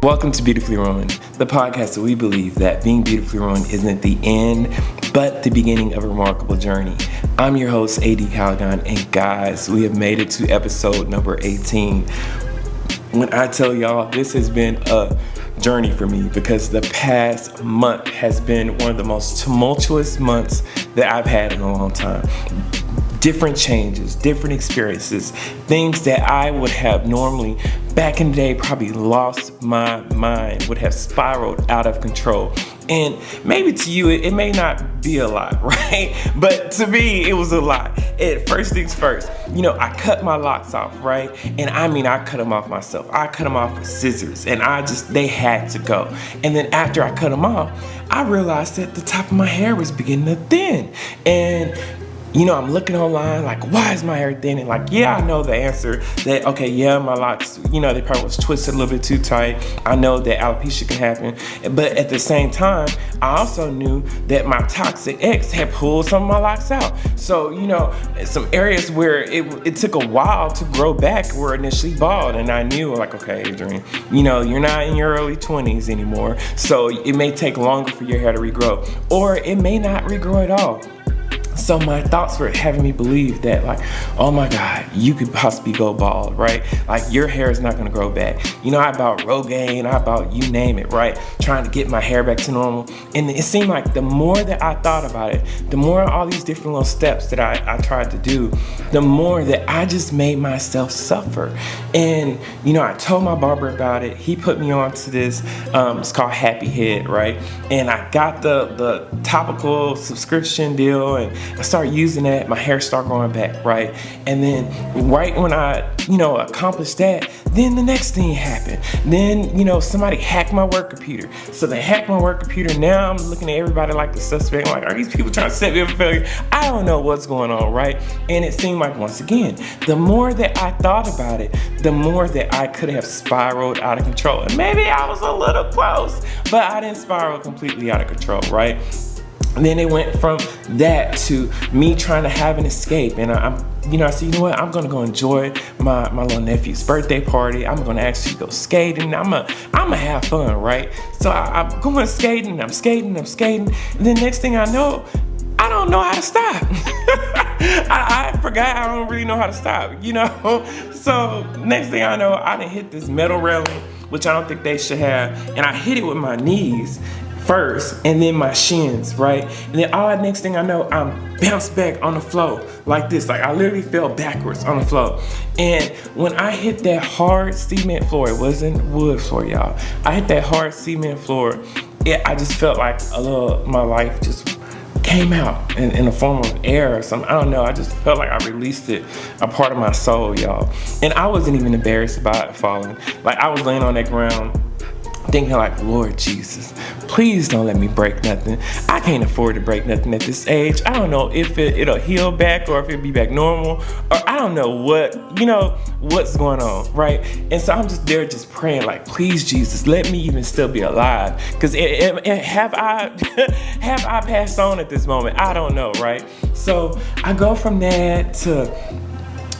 Welcome to Beautifully Ruined, the podcast that we believe that being beautifully ruined isn't the end, but the beginning of a remarkable journey. I'm your host, AD Callaghan, and guys, we have made it to episode number 18. When I tell y'all, this has been a journey for me because the past month has been one of the most tumultuous months that I've had in a long time. Different changes, different experiences, things that I would have normally, back in the day, probably lost my mind, would have spiraled out of control. And maybe to you, it may not be a lot, right? But to me, it was a lot. And first things first, I cut my locks off, right? And I cut them off myself. I cut them off with scissors and they had to go. And then after I cut them off, I realized that the top of my hair was beginning to thin. And I'm looking online, like, why is my hair thin? And I know the answer that, my locks, they probably was twisted a little bit too tight. I know that alopecia can happen. But at the same time, I also knew that my toxic ex had pulled some of my locks out. So, some areas where it took a while to grow back were initially bald. And I knew, okay, Adrian, you're not in your early 20s anymore. So it may take longer for your hair to regrow. Or it may not regrow at all. So my thoughts were having me believe that, oh my God, you could possibly go bald, right? Your hair is not gonna grow back. I bought Rogaine, I bought you name it, right? Trying to get my hair back to normal. And it seemed like the more that I thought about it, the more all these different little steps that I tried to do, the more that I just made myself suffer. And, I told my barber about it. He put me on to this, it's called Happy Head, right? And I got the topical subscription deal and I started using that, my hair started growing back, right? And then right when I, accomplished that, then the next thing happened. Then, somebody hacked my work computer. So they hacked my work computer. Now I'm looking at everybody like the suspect. I'm like, are these people trying to set me up for failure? I don't know what's going on, right? And it seemed like, once again, the more that I thought about it, the more that I could have spiraled out of control. And maybe I was a little close, but I didn't spiral completely out of control, right? And then it went from that to me trying to have an escape. And I said, I'm going to go enjoy my little nephew's birthday party. I'm going to actually go skating. I'm gonna have fun, right? So I'm going skating, I'm skating. And then next thing I know, I don't know how to stop. I forgot I don't really know how to stop, So next thing I know, I done hit this metal railing, which I don't think they should have. And I hit it with my knees first, and then my shins, right? And then next thing I know, I'm bounced back on the floor like this. I literally fell backwards on the floor. And when I hit that hard cement floor, it wasn't wood floor, y'all. I hit that hard cement floor. I just felt like my life just came out in the form of air or something. I don't know. I just felt like I released it, a part of my soul, y'all. And I wasn't even embarrassed about it falling. I was laying on that ground, thinking Lord Jesus, please don't let me break nothing. I can't afford to break nothing at this age. I don't know if it'll heal back or if it'll be back normal, or I don't know what's going on, right? And so I'm just there just praying please Jesus, let me even still be alive. Because have I passed on at this moment? I don't know, right? So I go from that to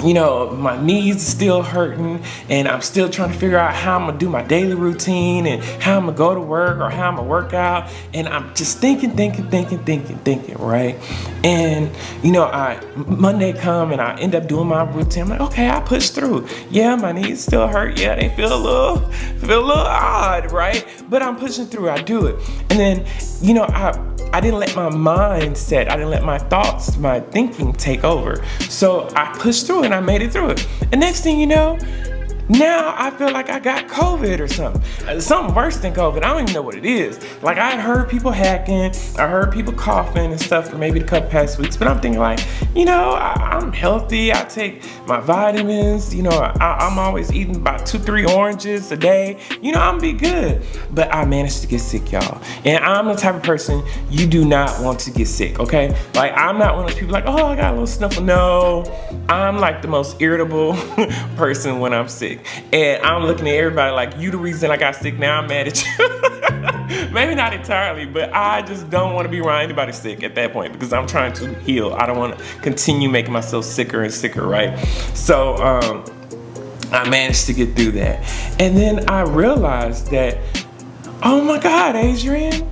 my knees are still hurting and I'm still trying to figure out how I'm gonna do my daily routine and how I'm gonna go to work or how I'm gonna work out. And I'm just thinking, right? And, Monday come and I end up doing my routine. I'm like, okay, I push through. Yeah, my knees still hurt. Yeah, they feel a little odd, right? But I'm pushing through, I do it. And then, I didn't let my mindset, I didn't let my thoughts, my thinking take over. So I pushed through and I made it through it. And next thing you know, now I feel like I got COVID or something. Something worse than COVID. I don't even know what it is. I had heard people hacking, I heard people coughing and stuff for maybe the couple past weeks, but I'm thinking I'm healthy. I take my vitamins, I'm always eating about 2-3 oranges a day. I'm gonna be good. But I managed to get sick, y'all. And I'm the type of person you do not want to get sick, okay? I'm not one of those people oh, I got a little sniffle. No, I'm the most irritable person when I'm sick. And I'm looking at everybody you the reason I got sick. Now I'm mad at you. Maybe not entirely, but I just don't want to be around anybody sick at that point because I'm trying to heal. I don't want to continue making myself sicker and sicker, right? So I managed to get through that. And then I realized that, oh my God, Adrian,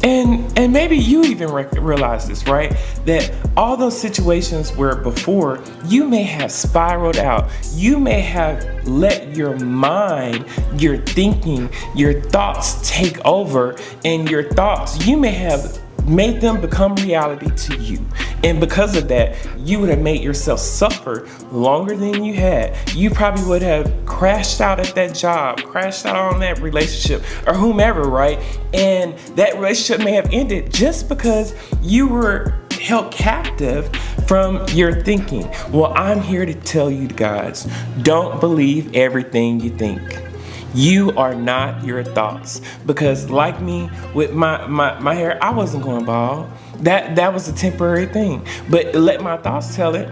and maybe you even realize this, right? That all those situations where before you may have spiraled out, you may have let your mind, your thinking, your thoughts take over, and your thoughts, you may have made them become reality to you. And because of that, you would have made yourself suffer longer than you had. You probably would have crashed out at that job, crashed out on that relationship, or whomever, right? And that relationship may have ended just because you were held captive from your thinking. Well, I'm here to tell you guys, don't believe everything you think. You are not your thoughts. Because like me with my hair, I wasn't going bald. That was a temporary thing. But let my thoughts tell it.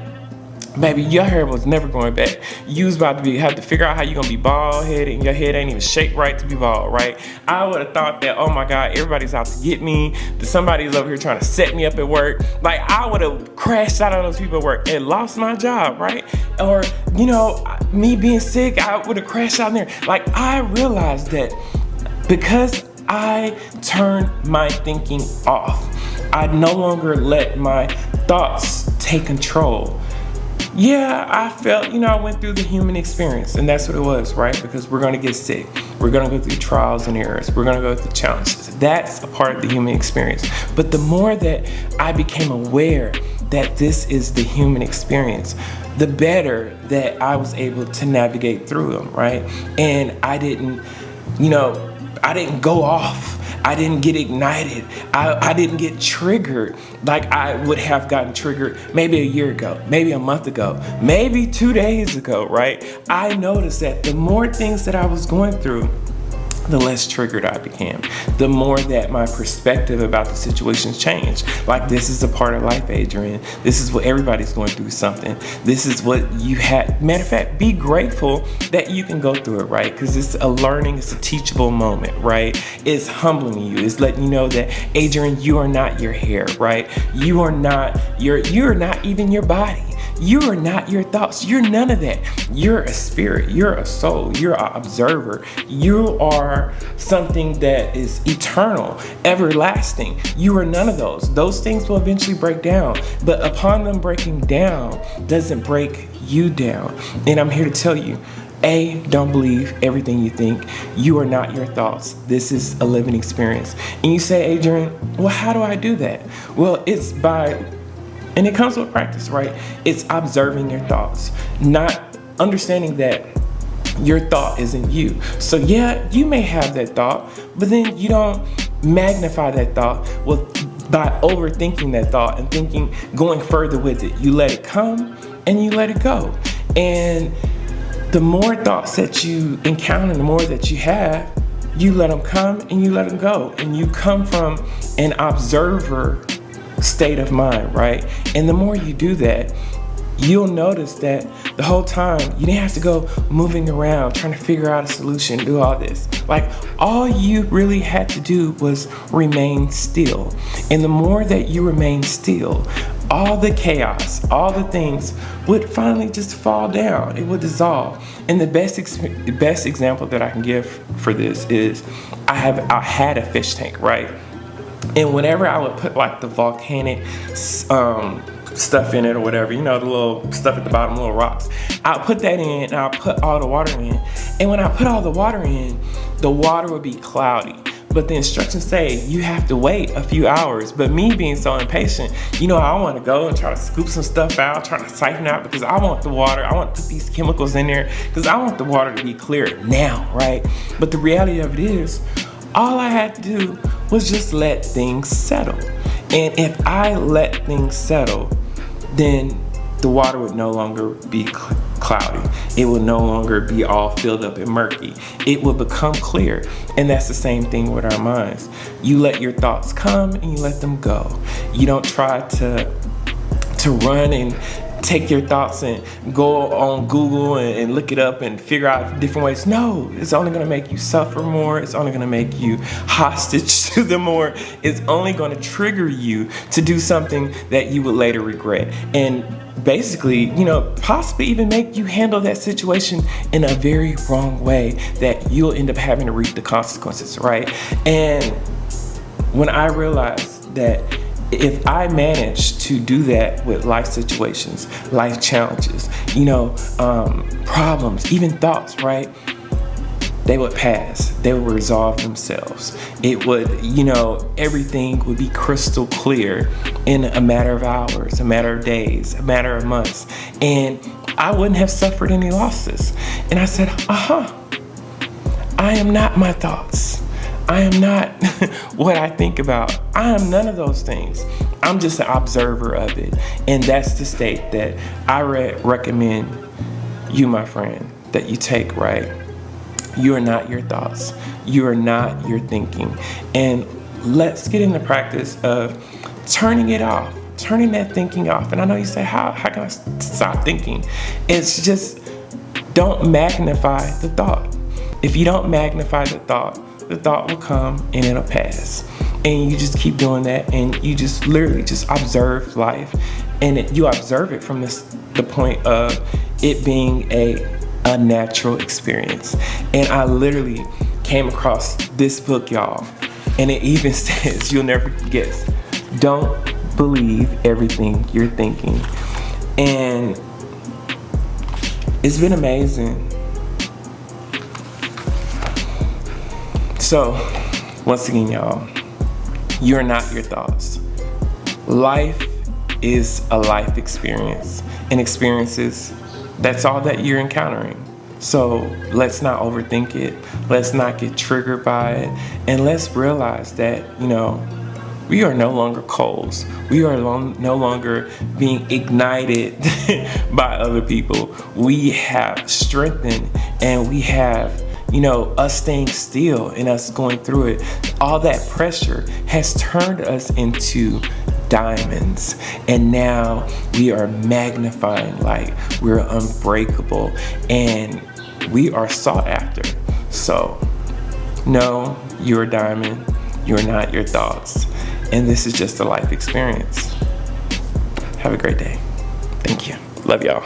Baby, your hair was never going back. You was about to have to figure out how you're gonna be bald headed, and your head ain't even shaped right to be bald, right? I would have thought that, oh my God, everybody's out to get me, that somebody's over here trying to set me up at work. Like, I would have crashed out on those people at work and lost my job, right? Or, me being sick, I would have crashed out in there. Like, I realized that because I turned my thinking off, I no longer let my thoughts take control. Yeah, I felt, I went through the human experience, and that's what it was, right? Because we're going to get sick. We're going to go through trials and errors. We're going to go through challenges. That's a part of the human experience. But the more that I became aware that this is the human experience, the better that I was able to navigate through them, right? And I didn't go off. I didn't get ignited. I didn't get triggered like I would have gotten triggered maybe a year ago, maybe a month ago, maybe 2 days ago, right? I noticed that the more things that I was going through, the less triggered I became, the more that my perspective about the situations changed. Like, this is a part of life, Adrian. This is what everybody's going through something. This is what you had. Matter of fact, be grateful that you can go through it, right? Because it's a learning, it's a teachable moment, right? It's humbling you. It's letting you know that, Adrian, you are not your hair, right? You are not even your body. You are not your thoughts. You're none of that. You're a spirit. You're a soul. You're an observer. You are something that is eternal, everlasting. You are none of those. Those things will eventually break down. But upon them breaking down, doesn't break you down. And I'm here to tell you, don't believe everything you think. You are not your thoughts. This is a living experience. And you say, Adrian, well, how do I do that? Well, it's and it comes with practice, right? It's observing your thoughts, not understanding that your thought isn't you. So yeah, you may have that thought, but then you don't magnify that thought by overthinking that thought and going further with it. You let it come and you let it go. And the more thoughts that you encounter, the more that you have, you let them come and you let them go. And you come from an observer state of mind, right? And the more you do that, you'll notice that the whole time you didn't have to go moving around trying to figure out a solution, do all this. Like, all you really had to do was remain still. And the more that you remain still, all the chaos, all the things would finally just fall down. It would dissolve. And the best example that I can give for this is I had a fish tank, right? And whenever I would put like the volcanic stuff in it or whatever, the little stuff at the bottom, little rocks, I'll put that in and I'll put all the water in. And when I put all the water in, the water would be cloudy. But the instructions say you have to wait a few hours. But me being so impatient, I want to go and try to scoop some stuff out, try to siphon out, because I want the water. I want to put these chemicals in there because I want the water to be clear now, right? But the reality of it is, all I had to do was just let things settle. And if I let things settle, then the water would no longer be cloudy. It would no longer be all filled up and murky. It will become clear. And that's the same thing with our minds. You let your thoughts come and you let them go. You don't try to run and take your thoughts and go on Google and look it up and figure out different ways. No, it's only going to make you suffer more. It's only going to make you hostage to them more. It's only going to trigger you to do something that you would later regret. And basically, possibly even make you handle that situation in a very wrong way that you'll end up having to reap the consequences, right? And when I realized that if I managed to do that with life situations, life challenges, problems, even thoughts, right? They would pass. They would resolve themselves. It would, everything would be crystal clear in a matter of hours, a matter of days, a matter of months. And I wouldn't have suffered any losses. And I said, I am not my thoughts. I am not what I think about. I am none of those things. I'm just an observer of it. And that's the state that I recommend you, my friend, that you take, right? You are not your thoughts. You are not your thinking. And let's get in the practice of turning it off, turning that thinking off. And I know you say, how can I stop thinking? It's just, don't magnify the thought. If you don't magnify the thought will come and it'll pass. And you just keep doing that, and you just literally just observe life. And you observe it from the point of it being a natural experience. And I literally came across this book, y'all, and it even says, you'll never guess, don't believe everything you're thinking. And it's been amazing. So, once again, y'all, you're not your thoughts. Life is a life experience, and experiences, that's all that you're encountering. So let's not overthink it. Let's not get triggered by it. And let's realize that, we are no longer coals. We are no longer being ignited by other people. We have strengthened, and we have, us staying still and us going through it. All that pressure has turned us into diamonds, and now we are magnifying light. We're unbreakable, and we are sought after. So, no, you're a diamond. You're not your thoughts. And this is just a life experience. Have a great day. Thank you. Love y'all.